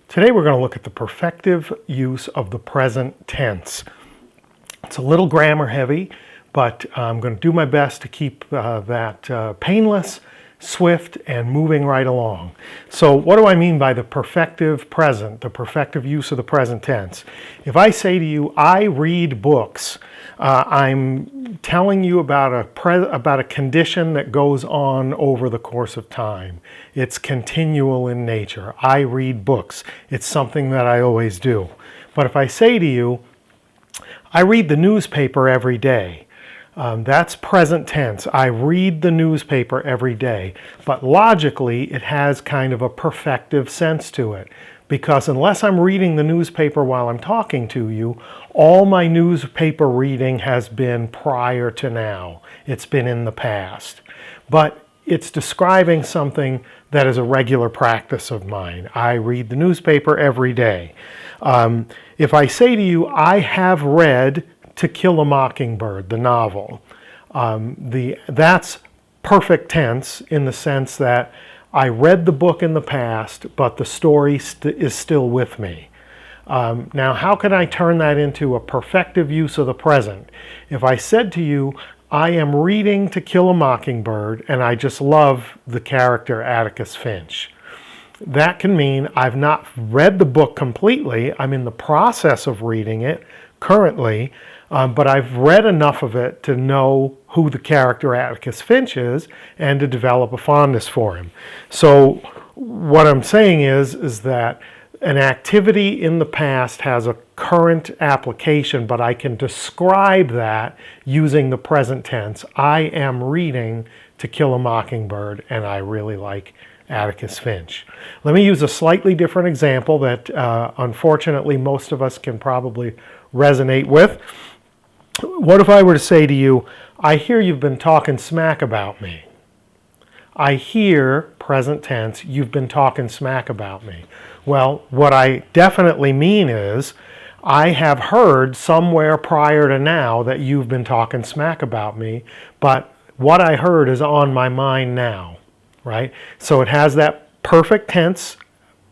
Today we're going to look at the perfective use of the present tense. It's a little grammar heavy, but I'm going to do my best to keep that painless, swift, and moving right along. So what do I mean by the perfective present, the perfective use of the present tense? If I say to you, I read books, I'm telling you about a condition that goes on over the course of time. It's continual in nature. I read books. It's something that I always do. But if I say to you, I read the newspaper every day, that's present tense. I read the newspaper every day. But logically, it has kind of a perfective sense to it. Because unless I'm reading the newspaper while I'm talking to you, all my newspaper reading has been prior to now. It's been in the past. But it's describing something that is a regular practice of mine. I read the newspaper every day. If I say to you, I have read To Kill a Mockingbird, the novel, that's perfect tense in the sense that I read the book in the past, but the story is still with me. Now, how can I turn that into a perfective use of the present? If I said to you, I am reading To Kill a Mockingbird, and I just love the character Atticus Finch. That can mean I've not read the book completely. I'm in the process of reading it currently, but I've read enough of it to know who the character Atticus Finch is and to develop a fondness for him. So what I'm saying is that an activity in the past has a current application, but I can describe that using the present tense. I am reading To Kill a Mockingbird, and I really like Atticus Finch. Let me use a slightly different example that unfortunately most of us can probably resonate with. What if I were to say to you, I hear you've been talking smack about me. I hear, present tense, you've been talking smack about me. Well, what I definitely mean is, I have heard somewhere prior to now that you've been talking smack about me, but what I heard is on my mind now, right? So it has that perfect tense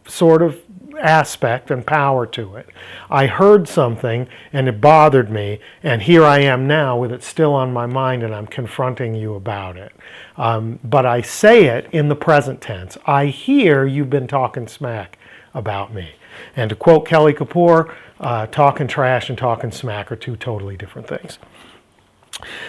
sort of aspect and power to it. I heard something and it bothered me, and here I am now with it still on my mind and I'm confronting you about it. But I say it in the present tense. I hear you've been talking smack about me. And to quote Kelly Kapoor, talking trash and talking smack are two totally different things.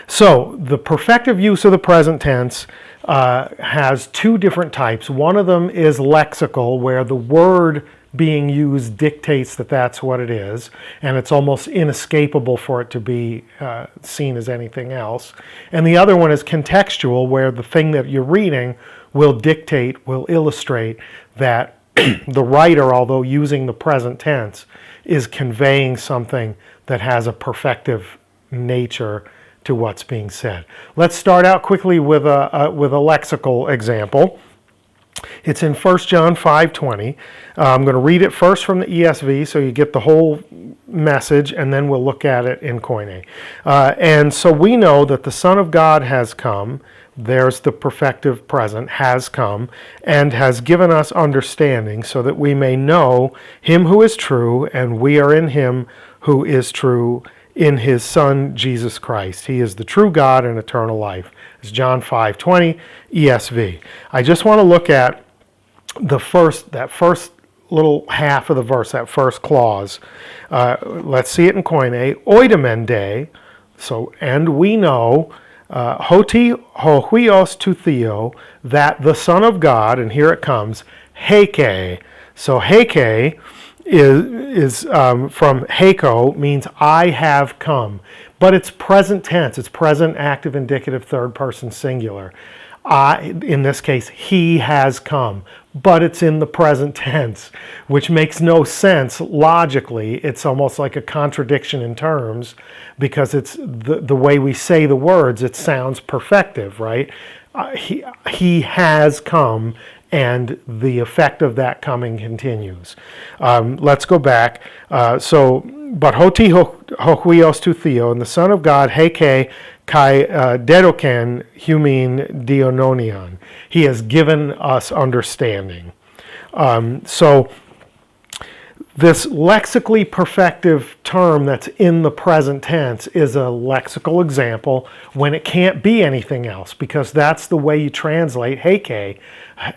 So the perfective use of the present tense has two different types. One of them is lexical, where the word being used dictates that that's what it is, and it's almost inescapable for it to be seen as anything else. And the other one is contextual, where the thing that you're reading will dictate, will illustrate that the writer, although using the present tense, is conveying something that has a perfective nature to what's being said. Let's start out quickly with a lexical example. It's in 1 John 5:20. I'm going to read it first from the ESV so you get the whole message, and then we'll look at it in Koine. And so we know that the Son of God has come, there's the perfective present, has come, and has given us understanding so that we may know him who is true, and we are in him who is true, in his Son, Jesus Christ. He is the true God and eternal life. It's John 5:20, ESV. I just want to look at that first little half of the verse, that first clause. Let's see it in Koine. Oidomende, so, and we know, hoti hohuios to theo, that the Son of God, and here it comes, heke. So heke is from heko, means I have come. But it's present tense. It's present, active, indicative, third person singular. In this case, he has come. But it's in the present tense, which makes no sense logically. It's almost like a contradiction in terms, because it's the way we say the words, it sounds perfective, right? He has come, and the effect of that coming continues. Let's go back. But hoti hohuios to theo, and the Son of God, heke kai dedoken humin diononion. He has given us understanding. So This lexically perfective term that's in the present tense is a lexical example when it can't be anything else, because that's the way you translate heike.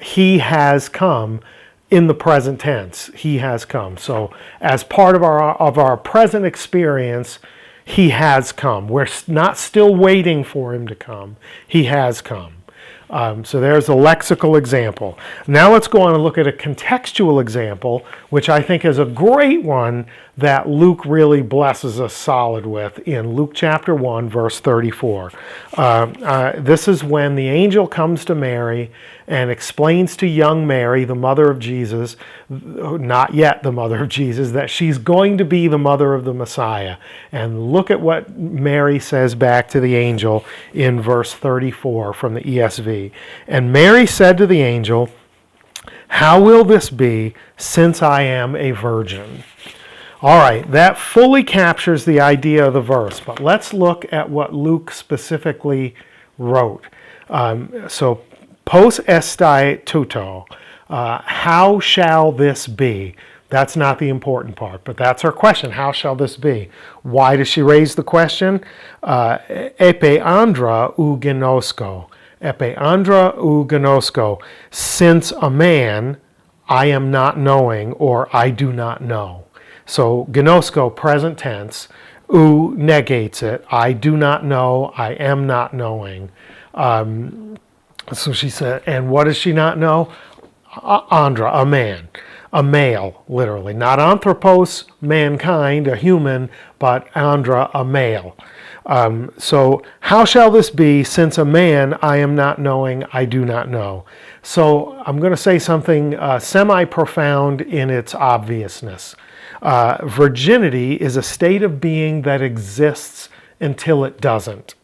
He has come in the present tense. He has come. So as part of our present experience, he has come. We're not still waiting for him to come. He has come. So there's a lexical example. Now let's go on and look at a contextual example, which I think is a great one that Luke really blesses us solid with in Luke chapter 1, verse 34. This is when the angel comes to Mary and explains to young Mary, the mother of Jesus, not yet the mother of Jesus, that she's going to be the mother of the Messiah. And look at what Mary says back to the angel in verse 34 from the ESV. And Mary said to the angel, "How will this be, since I am a virgin?" All right, that fully captures the idea of the verse, but let's look at what Luke specifically wrote. So, pos estai tuto, how shall this be? That's not the important part, but that's her question. How shall this be? Why does she raise the question? Epe andra ou gnosko. Epe andra ou gnosko. Since a man, I am not knowing, or I do not know. So gnosko, present tense, ou negates it. I do not know, I am not knowing. So she said, and what does she not know? Andra, a man, a male, literally. Not anthropos, mankind, a human, but andra, a male. So how shall this be, since a man I am not knowing, I do not know? So I'm going to say something semi-profound in its obviousness. Virginity is a state of being that exists until it doesn't.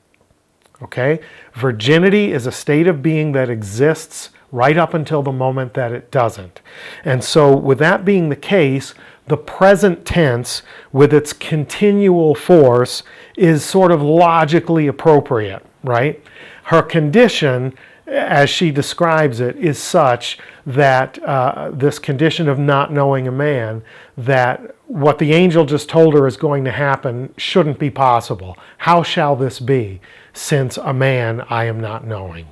Okay? Virginity is a state of being that exists right up until the moment that it doesn't. And so with that being the case, the present tense with its continual force is sort of logically appropriate, right? Her condition, as she describes it, is such that this condition of not knowing a man, that what the angel just told her is going to happen shouldn't be possible. How shall this be, since a man I am not knowing?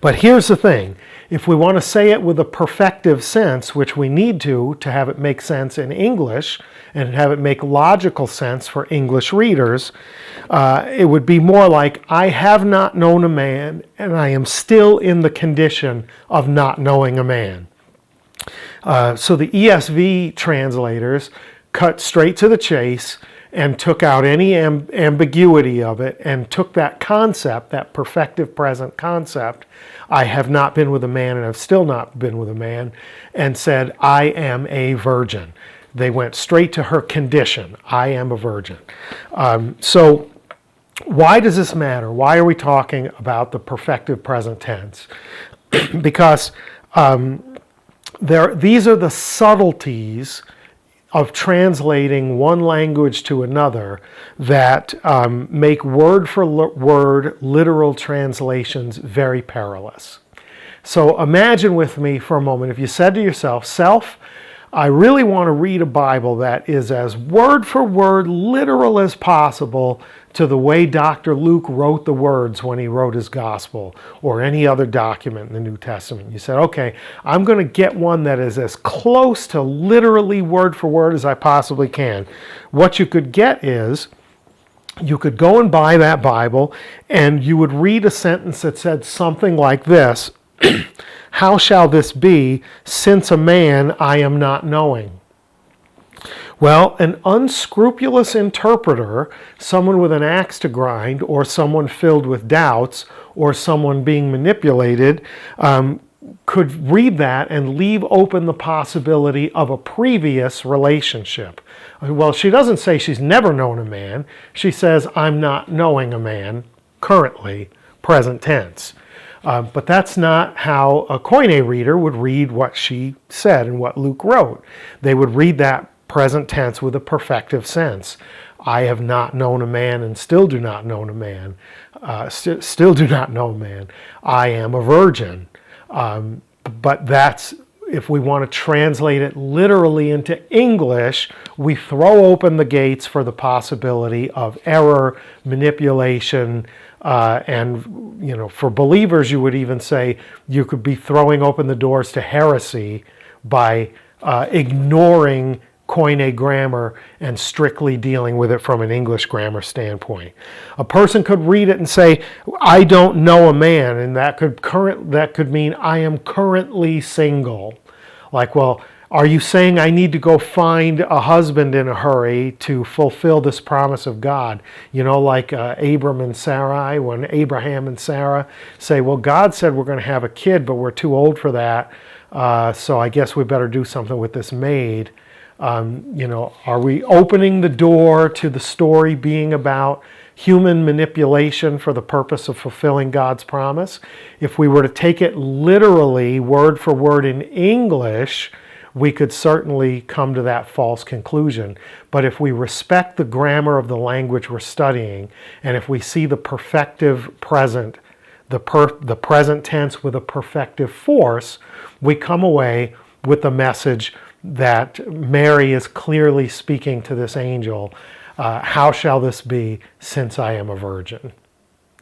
But here's the thing. If we want to say it with a perfective sense, which we need to have it make sense in English and have it make logical sense for English readers, it would be more like, I have not known a man, and I am still in the condition of not knowing a man. So the ESV translators cut straight to the chase and took out any ambiguity of it and took that concept, that perfective present concept, I have not been with a man and have still not been with a man, and said, I am a virgin. They went straight to her condition, I am a virgin. So why does this matter? Why are we talking about the perfective present tense? Because these are the subtleties of translating one language to another that make word for word literal translations very perilous. So imagine with me for a moment, if you said to yourself, self, I really want to read a Bible that is as word for word literal as possible to the way Dr. Luke wrote the words when he wrote his gospel or any other document in the New Testament. You said, okay, I'm going to get one that is as close to literally word for word as I possibly can. What you could get is, you could go and buy that Bible and you would read a sentence that said something like this, how shall this be, since a man I am not knowing? Well, an unscrupulous interpreter, someone with an axe to grind, or someone filled with doubts, or someone being manipulated, could read that and leave open the possibility of a previous relationship. Well, she doesn't say she's never known a man. She says, I'm not knowing a man currently, present tense. But that's not how a Koine reader would read what she said and what Luke wrote. They would read that present tense with a perfective sense. I have not known a man and still do not know a man. Still do not know a man. I am a virgin. But that's if we want to translate it literally into English, we throw open the gates for the possibility of error, manipulation, and for believers, you would even say you could be throwing open the doors to heresy by ignoring Koine grammar and strictly dealing with it from an English grammar standpoint. A person could read it and say, I don't know a man, and that could mean I am currently single. Like, well, are you saying I need to go find a husband in a hurry to fulfill this promise of God? Like Abram and Sarai, when Abraham and Sarah say, well, God said we're going to have a kid, but we're too old for that, so I guess we better do something with this maid. Are we opening the door to the story being about human manipulation for the purpose of fulfilling God's promise? If we were to take it literally, word for word in English, we could certainly come to that false conclusion. But if we respect the grammar of the language we're studying, and if we see the perfective present, the present tense with a perfective force, we come away with the message that Mary is clearly speaking to this angel. How shall this be, since I am a virgin?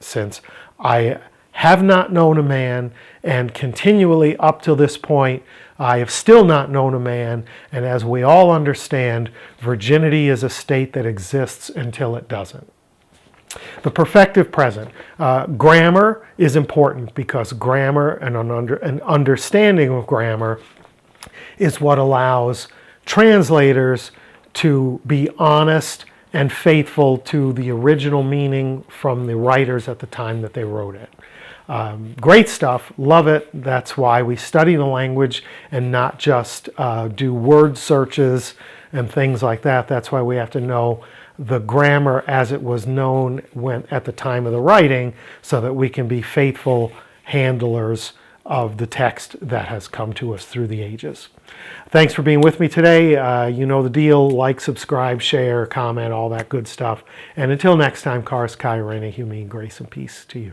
Since I have not known a man, and continually up to this point, I have still not known a man. And as we all understand, virginity is a state that exists until it doesn't. The perfective present. Grammar is important because grammar and an understanding of grammar is what allows translators to be honest and faithful to the original meaning from the writers at the time that they wrote it. Great stuff, love it. That's why we study the language and not just do word searches and things like that. That's why we have to know the grammar as it was known at the time of the writing, so that we can be faithful handlers of the text that has come to us through the ages. Thanks for being with me today. You know the deal. Like, subscribe, share, comment, all that good stuff. And until next time, Charis Kai Rene, Humane, grace and peace to you.